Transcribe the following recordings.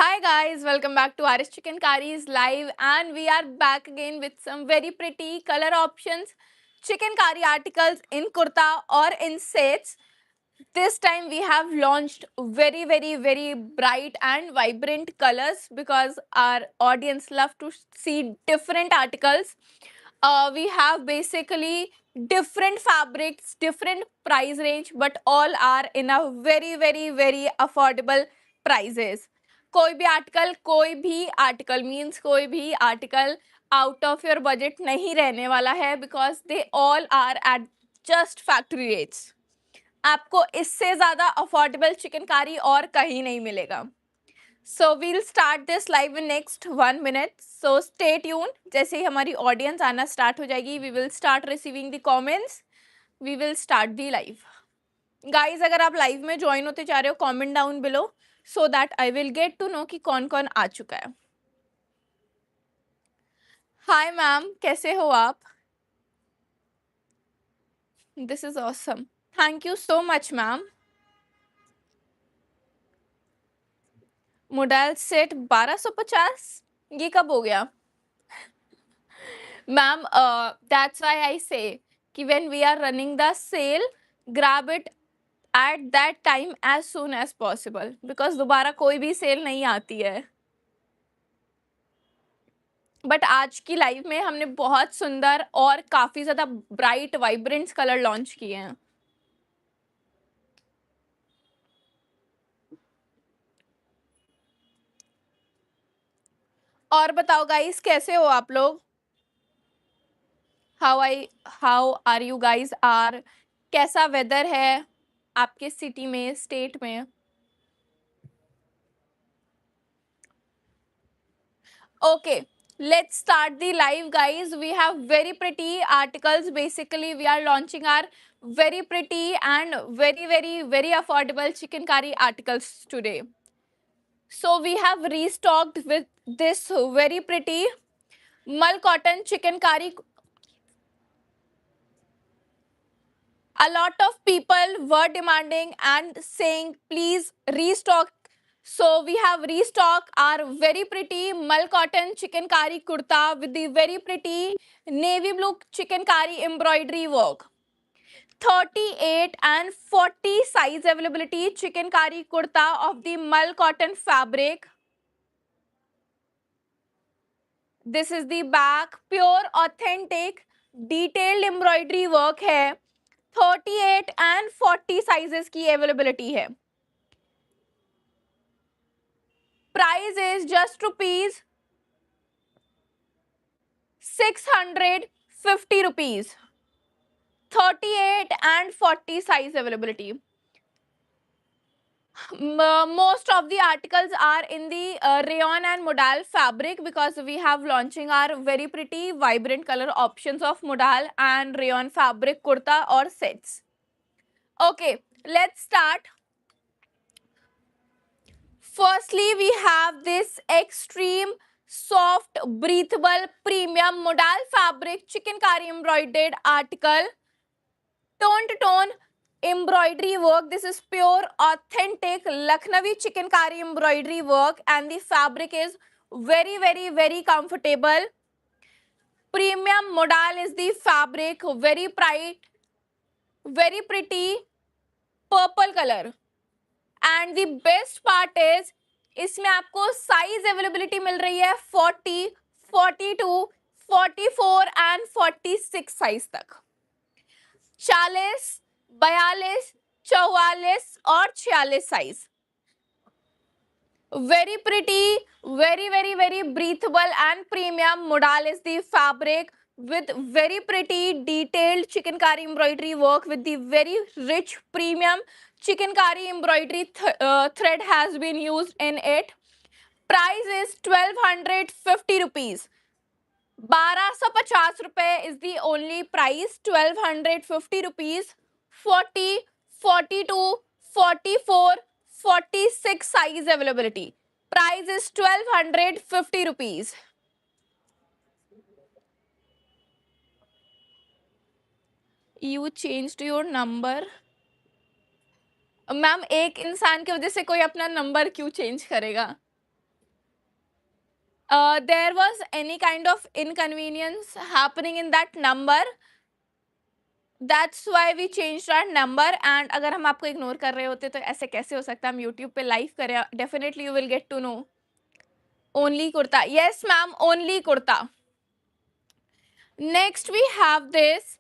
Hi guys, welcome back to Arish Chicken Curries live, and we are back again with some very pretty color options chicken curry articles in kurta or in sets. This time we have launched very bright and vibrant colors because our audience love to see different articles. We have basically different fabrics, different price range, but all are in a very affordable prices. कोई भी article means कोई भी article out of your budget नहीं रहने वाला है because they all are at just factory rates. आपको इससे ज्यादा अफोर्डेबल चिकन कारी और कहीं नहीं मिलेगा. So we'll start this live in next 1 minute. So stay tune. जैसे ही हमारी ऑडियंस आना स्टार्ट हो जाएगी we will start receiving the comments. We will start the live. Guys अगर आप लाइव में ज्वाइन होते जा रहे हो comment down below so that I will get to know कि कौन कौन आ चुका है. हाय मैम, कैसे हो आप? This is awesome. Thank you so much ma'am. Modal set 1250 ये कब हो गया ma'am? That's why I say कि when we are running the sale grab it at that time as soon as possible because दोबारा कोई भी cell नहीं आती है. बट आज की लाइव में हमने बहुत सुंदर और काफी ज्यादा ब्राइट वाइब्रेंट कलर लॉन्च किए हैं. और बताओ गाइस कैसे हो आप लोग? हाउ आर यू गाइस आर? कैसा वेदर है आपके सिटी में, स्टेट में? Okay, let's start the live guys. We have very pretty articles. Basically we are launching our very pretty and very affordable chicken curry articles today. So we have restocked with this very pretty mal cotton chicken curry. A lot of people were demanding and saying please restock. So we have restocked our very pretty mal cotton chicken kari kurta with the very pretty navy blue chicken kari embroidery work. 38 and 40 size availability chicken kari kurta of the mal cotton fabric. This is the back, pure authentic detailed embroidery work है. 38 and 40 sizes की availability है. Price is just rupees 650 rupees. 38 and 40 size availability. Most of the articles are in the rayon and modal fabric because we have launching our very pretty vibrant color options of modal and rayon fabric kurta or sets. Okay, let's start. Firstly, we have this extreme soft breathable premium modal fabric chicken kari embroidered article. Tone to tone embroidery work. This is pure authentic Lucknowi chicken kari embroidery work and the fabric is very comfortable. Premium modal is the fabric, very bright, very pretty purple color. And the best part is इसमें आपको size availability मिल रही है 40, 42, 44 and 46 size तक. 40, 42, 44 और 46 size. Very pretty, very breathable and premium modal is the fabric with very pretty detailed chicken kari embroidery work with the very rich premium chicken kari embroidery thread has been used in it. Price is 1250 rupees. 1250 रुपए is the only price. 1250 rupees. 40, 42, 44, 46 size availability. Price is 1250 rupees. You changed your number. Ma'am एक इंसान की वजह से कोई अपना number क्यों change करेगा? there was any kind of inconvenience happening in that number. That's why we changed our number. And अगर हम आपको इग्नोर कर रहे होते तो ऐसे कैसे हो सकता है? हम यूट्यूब पे लाइव करें. Definitely you will get to know. Only kurta. Yes ma'am, only kurta. Next we have this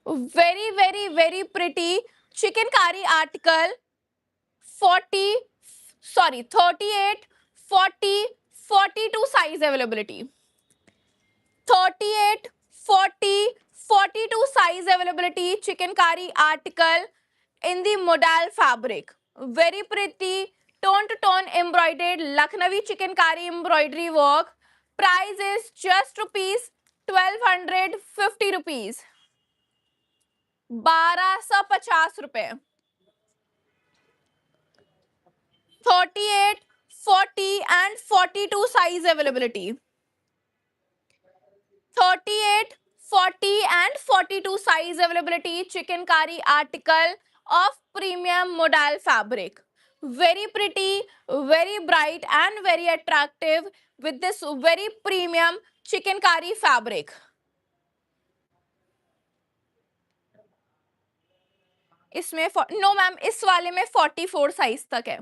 very pretty chikankari article. 38, 40, 42 size availability. 38, 40, 42 size availability chikankari article in the modal fabric. Very pretty tone to tone embroidered Lucknowi chikankari embroidery work. Price is just rupees 1250 rupees. 1250 रुपए. 38, 40 and 42 size availability. 38, 40 and 42 size availability chikankari article of premium modal fabric. Very pretty, very bright and very attractive with this very premium chikankari fabric. इसमें no ma'am, इस वाले में 44 size तक है.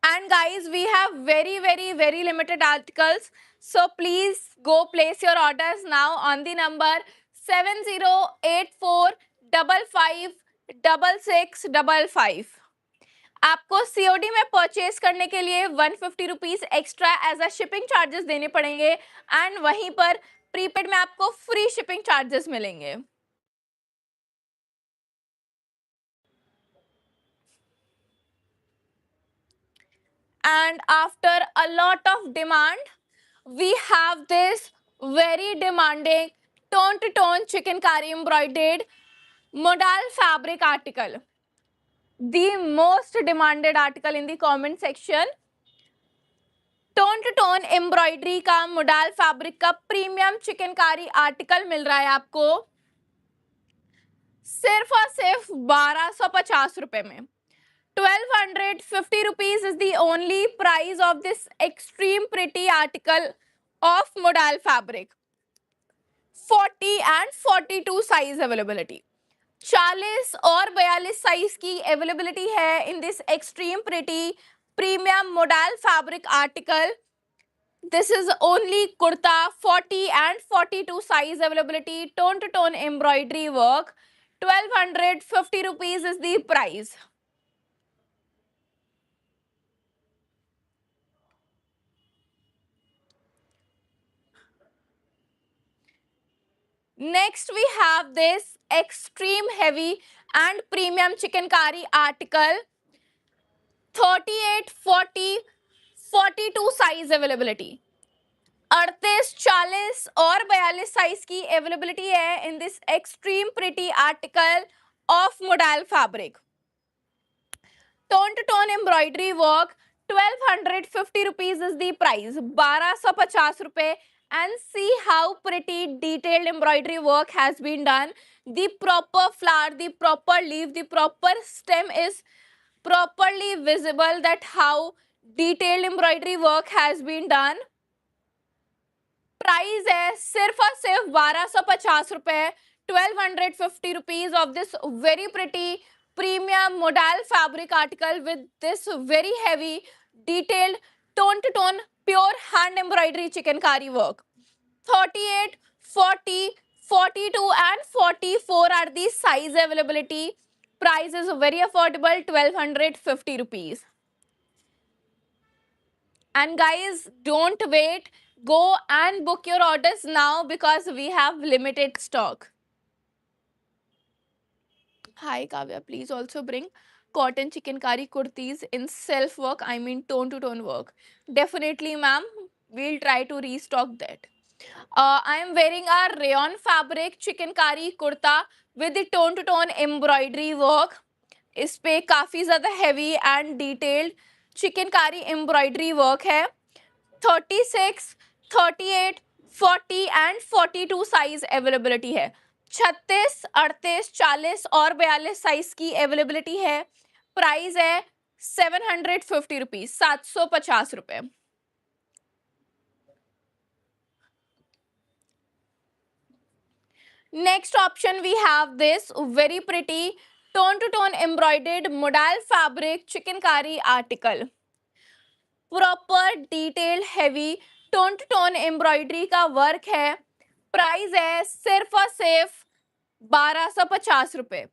And guys, we have very limited articles, so please go place your orders now on the number 7084556655. आपको COD में purchase करने के लिए 150 rupees extra as a shipping charges देने पड़ेंगे एंड वहीं पर प्रीपेड में आपको फ्री शिपिंग चार्जेस मिलेंगे. And after a lot of demand, we have this very demanding tone to tone chikankari embroidered modal fabric article. The most demanded article in the comment section. Tone to tone embroidery का modal fabric का premium chikankari article मिल रहा है आपको सिर्फ और सिर्फ 1250 रुपए में. 1250 rupees is the only price of this extreme pretty article of modal fabric. 40 and 42 size availability. 40 और 42 साइज की अवेलेबिलिटी है in this extreme pretty premium modal fabric article. This is only kurta. 40 and 42 size availability, tone to tone embroidery work. 1250 rupees is the price. Next we have this extreme heavy and premium chikankari article. 38, 40, 42 size availability. 38, 40 और 42 size की availability है in this extreme pretty article of modal fabric. Tone to tone embroidery work. 1250 rupees is the price. 1250 रुपए. And see how pretty detailed embroidery work has been done. The proper flower, the proper leaf, the proper stem is properly visible that how detailed embroidery work has been done. Price है सिर्फ और सिर्फ 1250 रुपए. 1250 rupees of this very pretty premium modal fabric article with this very heavy detailed tone to tone pure hand embroidery chikankari work. 38, 40, 42 and 44 are the size availability. Price is very affordable, 1250 rupees. And guys, don't wait. Go and book your orders now because we have limited stock. Hi Kavya, please also bring cotton chikankari kurtis in self work, I mean tone to tone work. Definitely ma'am, we'll try to restock that. I am wearing a rayon fabric chikankari kurta with the tone to tone embroidery work. इस पे काफी ज्यादा heavy and detailed chikankari embroidery work है. 36, 38, 40 and 42 size availability है. 36, 38, 40 और 42 size की availability है. Price है 750 रुपीज, 750 रुपए। Next option we have this very pretty tone to tone embroidered modal fabric chickengari article. Proper detail heavy tone to tone embroidery का work है। Price है सिर्फ और सिर्फ 1250 रुपए।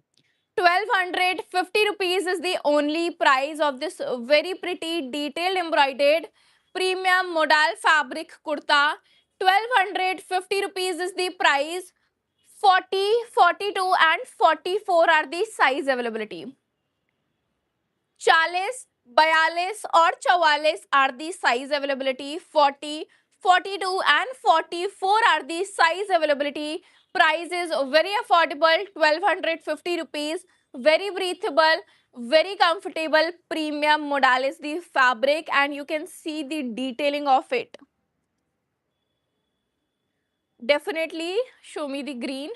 1250 rupees is the only price of this very pretty detailed embroidered premium modal fabric kurta. 1250 rupees is the price. 40, 42 and 44 are the size availability. 40, 42 और 44 are the size availability. 40, 42 and 44 are the size availability. Price is very affordable, 1250 rupees. Very breathable, very comfortable, premium modal is the fabric and you can see the detailing of it. Definitely show me the green.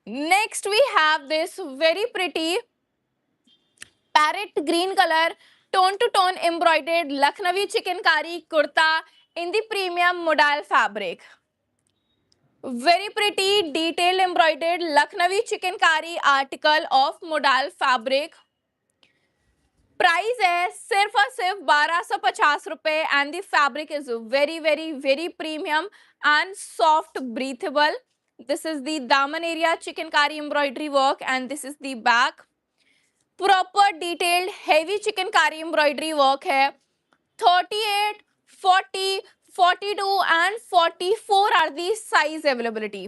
Next we have this very pretty parrot green color tone to tone embroidered Lucknowi chikankari kurta in the premium modal fabric. Very pretty detailed embroidered Lucknowi chikankari article of modal fabric. Price है सिर्फ और सिर्फ 1250 रुपए and the fabric is very very very premium and soft breathable. This is the दामन area chikankari embroidery work and this is the back. Proper detailed heavy chikankari embroidery work है. 38, 40, 42 and 44 are the size availability.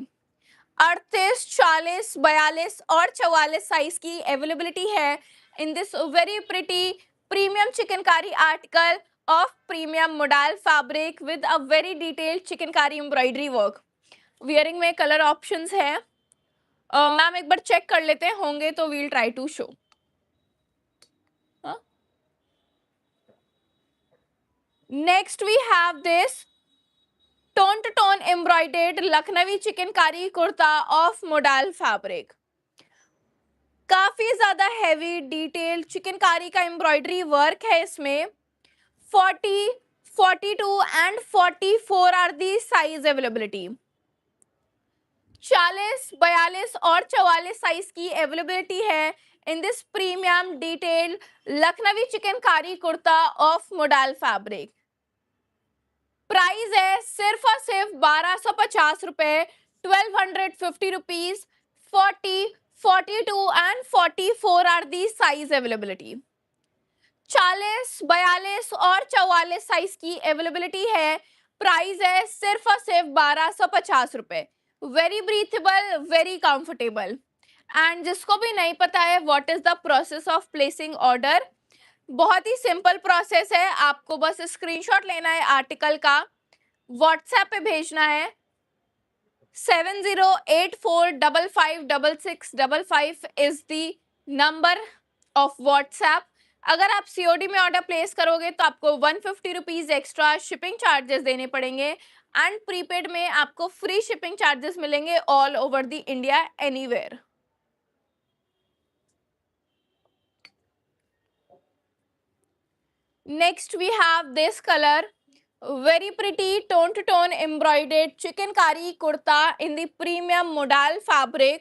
38, 40, 42 और 44 size की availability है in this very pretty premium chikankari article of premium modal fabric with a very detailed chikankari embroidery work. Wearing में color options है. Ma'am एक बार check कर लेते हैं, होंगे तो we'll try to show. Next we have this tone to tone embroidered Lucknowi chikankari kurta of modal fabric. काफी ज्यादा हैवी डिटेल चिकनकारी का एम्ब्रॉयडरी वर्क है इसमें. 40, 42 and 44 are the size availability. 40, 42 और 44 साइज की अवेलेबिलिटी है in this premium detail Lucknowi chikankari kurta of modal fabric. Price है सिर्फ और सिर्फ 1250 रुपए. 1250 rupees. 40, 42 and 44 are the size availability. 40, 42 और 44 साइज की अवेलेबिलिटी है. प्राइस है सिर्फ और सिर्फ 1250 रुपए. Very breathable, very comfortable. And जिसको भी नहीं पता है what is the process of placing order, बहुत ही सिंपल प्रोसेस है. आपको बस स्क्रीनशॉट लेना है आर्टिकल का, व्हाट्सएप पे भेजना है. 7084556655 is the number of WhatsApp. अगर आप COD में ऑर्डर प्लेस करोगे तो आपको 150 रुपीज एक्स्ट्रा शिपिंग चार्जेस देने पड़ेंगे एंड प्रीपेड में आपको फ्री शिपिंग चार्जेस मिलेंगे all over the India anywhere. Next we have this colour, very pretty tone to tone embroidered chikankari kurta in the premium modal fabric.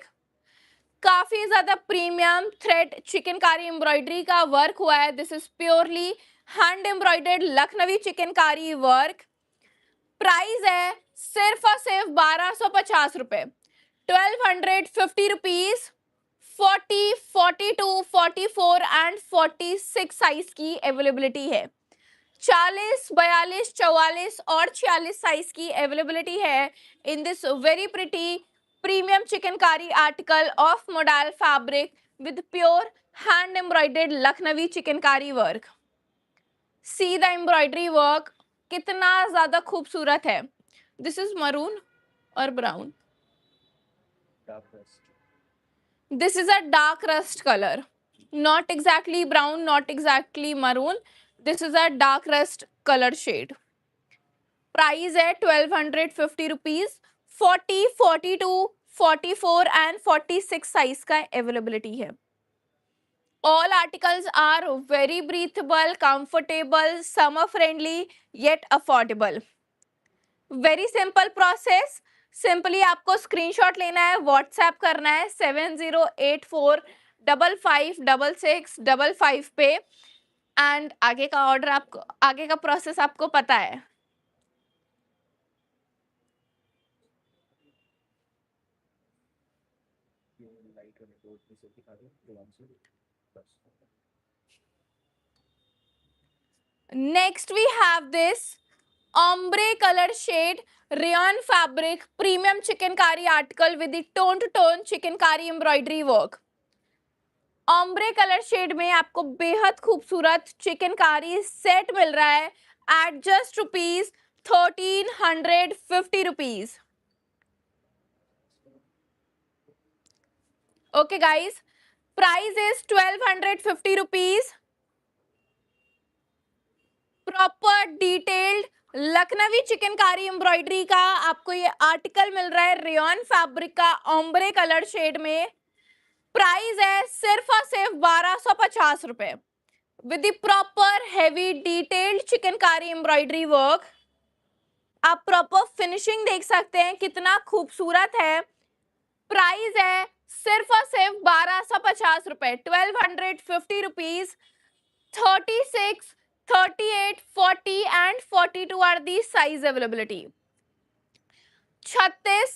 काफी ज्यादा प्रीमियम थ्रेड चिकनकारी एम्ब्रॉयडरी का work हुआ है. This is purely hand embroidered Lucknowi chikankari work. Price है सिर्फ और सिर्फ 1250 रुपए. 1250 रुपीज. 40, 42, 44 एंड 46 साइज की अवेलेबिलिटी है. 40, 42, 44 और 46 साइज की अवेलेबिलिटी है in this very pretty premium chikankari article of modal fabric with pure hand embroidered Lucknowi chikankari work. See the embroidery work कितना ज्यादा खूबसूरत है. दिस इज मरून और brown. This is a dark rust colour, not exactly brown, not exactly maroon. This is a dark rust color shade. Price है 1250 rupees. 40, 42, 44 and 46 size का availability है. All articles are very breathable, comfortable, summer friendly, yet affordable. Very simple process. Simply आपको screenshot लेना है, WhatsApp करना है 7084556655 पे, and आगे का ऑर्डर आपको, आगे का प्रोसेस आपको पता है. Next we have this ombre color shade rayon fabric premium chikankari article with the tone to tone chikankari embroidery work. ombre colour shade में आपको बेहद खूबसूरत चिकनकारी सेट मिल रहा है at just ₹1350. Okay guys, price is ₹1250. Proper detailed Lucknowi chikankari embroidery का आपको ये आर्टिकल मिल रहा है रेयन फैब्रिक का ओम्ब्रे कलर शेड में. प्राइस है सिर्फ और सिर्फ ₹1250 with the proper heavy detailed chikankari embroidery work. आप प्रॉपर फिनिशिंग देख सकते हैं कितना खूबसूरत है. प्राइस है सिर्फ और सिर्फ ₹1250. ₹1250. 36, 38, 40 and 42 are the size availability. 36,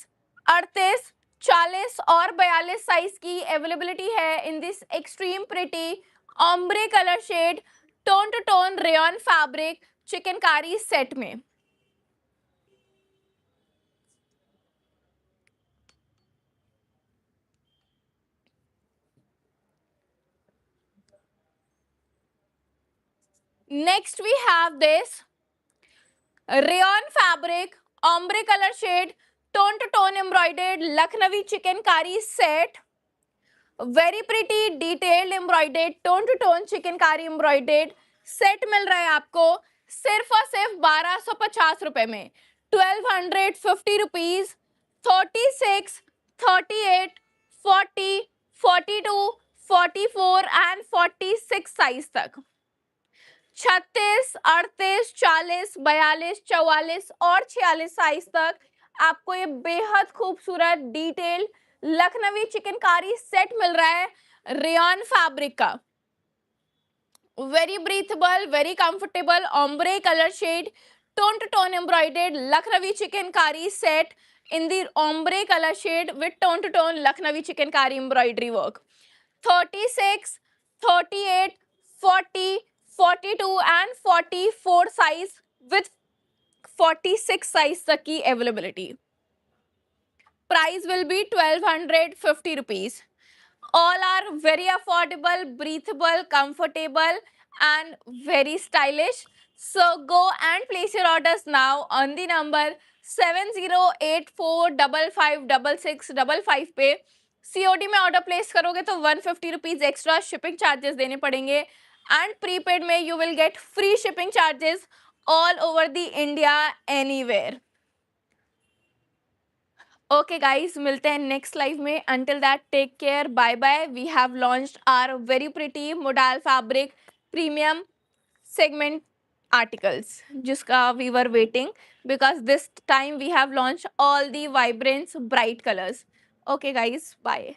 38, 40 और 42 साइज की अवेलेबिलिटी है in this extreme pretty ombre colour shade tone to tone rayon fabric chikankari set में. Next we have this rayon fabric ombre color shade tone to tone embroidered Lucknowi chikankari set. Very pretty detailed embroidered tone to tone chikankari embroidered set मिल रहा है आपको सिर्फ और सिर्फ ₹1250 में. ₹1250. 36, 38, 40, 42, 44 and 46 size तक. 36, 38, 40, 42, 44 और 46 साइज तक आपको ये बेहद खूबसूरत डिटेल लखनवी चिकनकारी सेट मिल रहा है रेयन फैब्रिक का. Very breathable, very comfortable ombre color shade tone to tone embroidered Lucknowi chikankari set in the ombre color shade with tone to tone Lucknowi chikankari embroidery work. 36, 38, 40, 42 and 44 size with 46 size तक की availability. Price will be ₹1250. All are very affordable, breathable, comfortable and very stylish. So go and place your orders now on the number 7084556655 पे. COD में order place करोगे तो ₹150 extra shipping charges देने पड़ेंगे and prepaid में you will get free shipping charges all over the India anywhere. Okay guys, मिलते हैं next live में. Until that take care, bye bye. We have launched our very pretty modal fabric premium segment articles जिसका we were waiting because this time we have launched all the vibrant bright colors. Okay guys, bye.